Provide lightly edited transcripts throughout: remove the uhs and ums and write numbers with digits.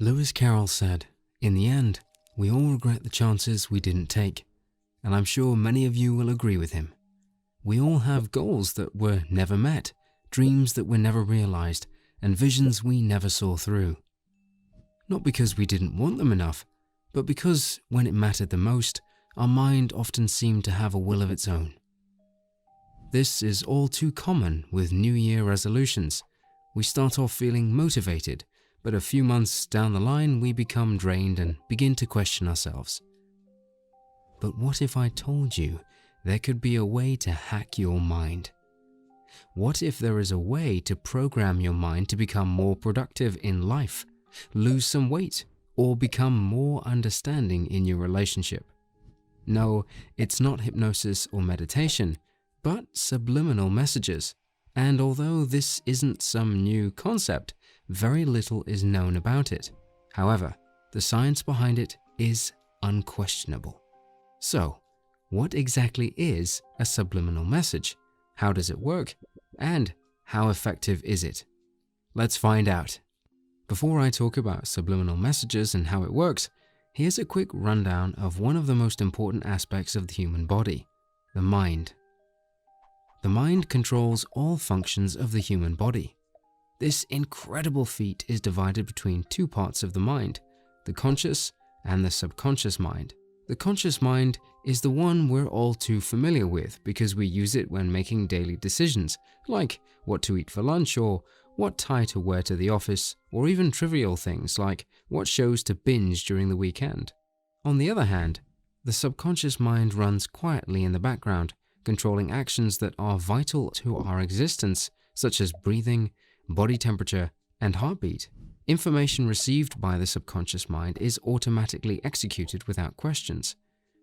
Lewis Carroll said, "In the end, we all regret the chances we didn't take," and I'm sure many of you will agree with him. We all have goals that were never met, dreams that were never realized, and visions we never saw through. Not because we didn't want them enough, but because when it mattered the most, our mind often seemed to have a will of its own. This is all too common with New Year resolutions. We start off feeling motivated, but a few months down the line we become drained and begin to question ourselves. But what if I told you there could be a way to hack your mind? What if there is a way to program your mind to become more productive in life, lose some weight, or become more understanding in your relationship? No, it's not hypnosis or meditation, but subliminal messages. And although this isn't some new concept, very little is known about it. However, the science behind it is unquestionable. So, what exactly is a subliminal message? How does it work? And how effective is it? Let's find out. Before I talk about subliminal messages and how it works, here's a quick rundown of one of the most important aspects of the human body, the mind. The mind controls all functions of the human body. This incredible feat is divided between two parts of the mind, the conscious and the subconscious mind. The conscious mind is the one we're all too familiar with because we use it when making daily decisions, like what to eat for lunch or what tie to wear to the office, or even trivial things like what shows to binge during the weekend. On the other hand, the subconscious mind runs quietly in the background, controlling actions that are vital to our existence, such as breathing, body temperature, and heartbeat. Information received by the subconscious mind is automatically executed without questions.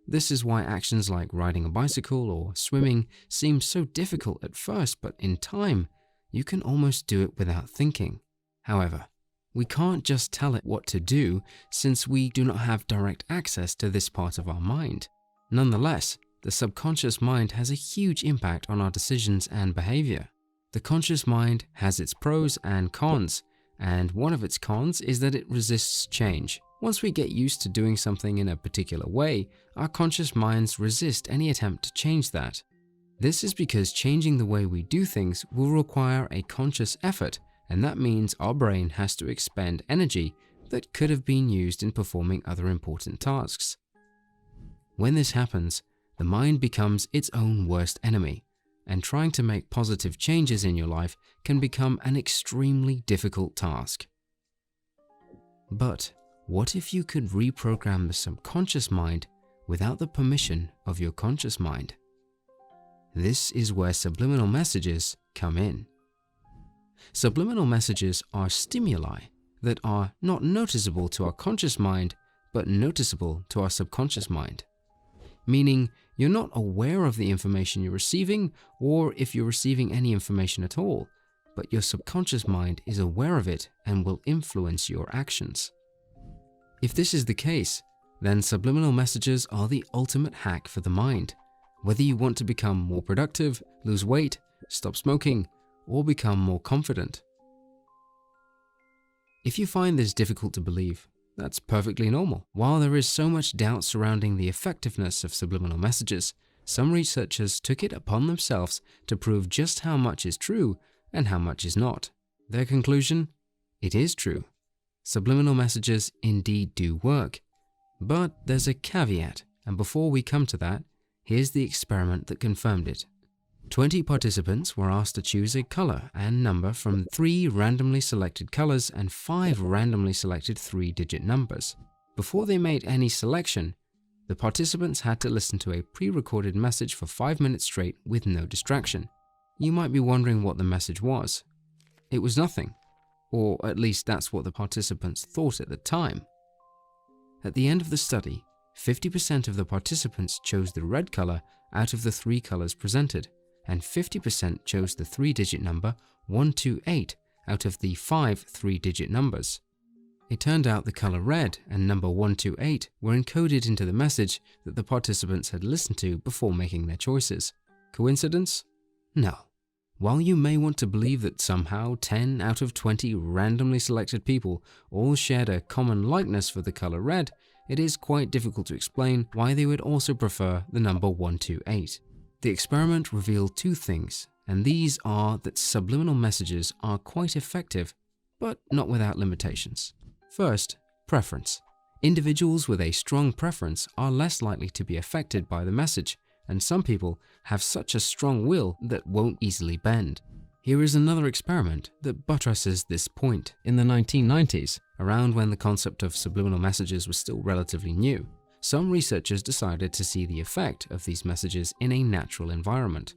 This is why actions like riding a bicycle or swimming seem so difficult at first, but in time, you can almost do it without thinking. However, we can't just tell it what to do since we do not have direct access to this part of our mind. Nonetheless, the subconscious mind has a huge impact on our decisions and behavior. The conscious mind has its pros and cons, and one of its cons is that it resists change. Once we get used to doing something in a particular way, our conscious minds resist any attempt to change that. This is because changing the way we do things will require a conscious effort, and that means our brain has to expend energy that could have been used in performing other important tasks. When this happens, the mind becomes its own worst enemy, and trying to make positive changes in your life can become an extremely difficult task. But what if you could reprogram the subconscious mind without the permission of your conscious mind? This is where subliminal messages come in. Subliminal messages are stimuli that are not noticeable to our conscious mind, but noticeable to our subconscious mind. Meaning, you're not aware of the information you're receiving, or if you're receiving any information at all, but your subconscious mind is aware of it and will influence your actions. If this is the case, then subliminal messages are the ultimate hack for the mind. Whether you want to become more productive, lose weight, stop smoking, or become more confident. If you find this difficult to believe, that's perfectly normal. While there is so much doubt surrounding the effectiveness of subliminal messages, some researchers took it upon themselves to prove just how much is true and how much is not. Their conclusion? It is true. Subliminal messages indeed do work. But there's a caveat, and before we come to that, here's the experiment that confirmed it. 20 participants were asked to choose a color and number from 3 randomly selected colors and 5 randomly selected 3-digit numbers. Before they made any selection, the participants had to listen to a pre-recorded message for 5 minutes straight with no distraction. You might be wondering what the message was. It was nothing, or at least that's what the participants thought at the time. At the end of the study, 50% of the participants chose the red color out of the 3 colors presented, and 50% chose the 3-digit number 128 out of the 5 3-digit numbers. It turned out the color red and number 128 were encoded into the message that the participants had listened to before making their choices. Coincidence? No. While you may want to believe that somehow 10 out of 20 randomly selected people all shared a common likeness for the color red, it is quite difficult to explain why they would also prefer the number 128. The experiment revealed two things, and these are that subliminal messages are quite effective, but not without limitations. First, preference. Individuals with a strong preference are less likely to be affected by the message, and some people have such a strong will that won't easily bend. Here is another experiment that buttresses this point. In the 1990s, around when the concept of subliminal messages was still relatively new, some researchers decided to see the effect of these messages in a natural environment.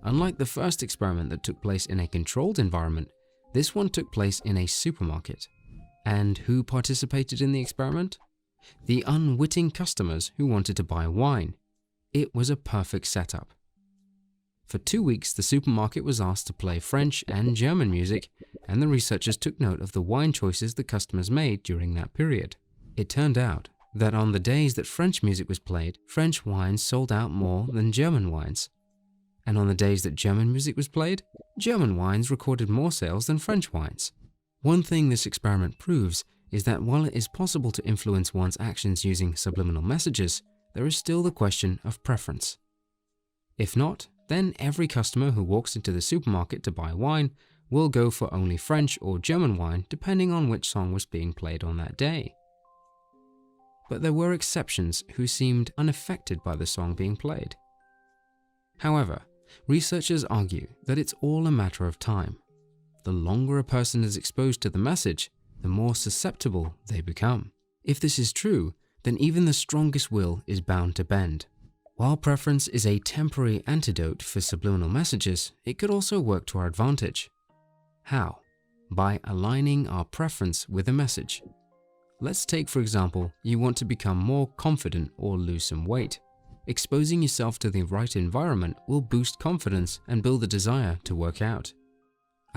Unlike the first experiment that took place in a controlled environment, this one took place in a supermarket. And who participated in the experiment? The unwitting customers who wanted to buy wine. It was a perfect setup. For 2 weeks, the supermarket was asked to play French and German music, and the researchers took note of the wine choices the customers made during that period. It turned out that on the days that French music was played, French wines sold out more than German wines. And on the days that German music was played, German wines recorded more sales than French wines. One thing this experiment proves is that while it is possible to influence one's actions using subliminal messages, there is still the question of preference. If not, then every customer who walks into the supermarket to buy wine will go for only French or German wine depending on which song was being played on that day. But there were exceptions who seemed unaffected by the song being played. However, researchers argue that it's all a matter of time. The longer a person is exposed to the message, the more susceptible they become. If this is true, then even the strongest will is bound to bend. While preference is a temporary antidote for subliminal messages, it could also work to our advantage. How? By aligning our preference with a message. Let's take, for example, you want to become more confident or lose some weight. Exposing yourself to the right environment will boost confidence and build a desire to work out.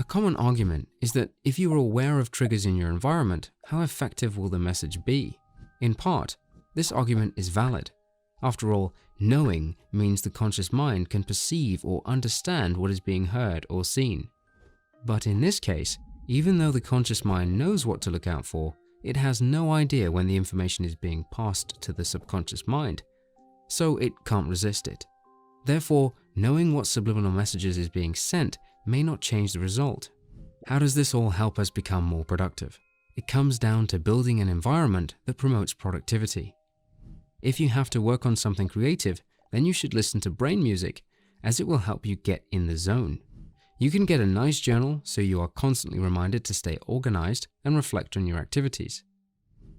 A common argument is that if you are aware of triggers in your environment, how effective will the message be? In part, this argument is valid. After all, knowing means the conscious mind can perceive or understand what is being heard or seen. But in this case, even though the conscious mind knows what to look out for, it has no idea when the information is being passed to the subconscious mind, so it can't resist it. Therefore, knowing what subliminal messages is being sent may not change the result. How does this all help us become more productive? It comes down to building an environment that promotes productivity. If you have to work on something creative, then you should listen to brain music, as it will help you get in the zone. You can get a nice journal so you are constantly reminded to stay organized and reflect on your activities.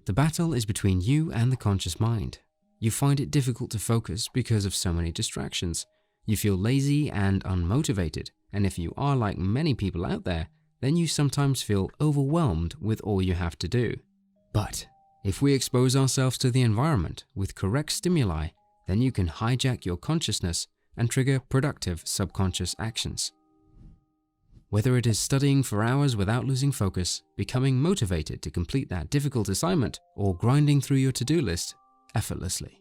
The battle is between you and the conscious mind. You find it difficult to focus because of so many distractions. You feel lazy and unmotivated, and if you are like many people out there, then you sometimes feel overwhelmed with all you have to do. But if we expose ourselves to the environment with correct stimuli, then you can hijack your consciousness and trigger productive subconscious actions. Whether it is studying for hours without losing focus, becoming motivated to complete that difficult assignment, or grinding through your to-do list effortlessly.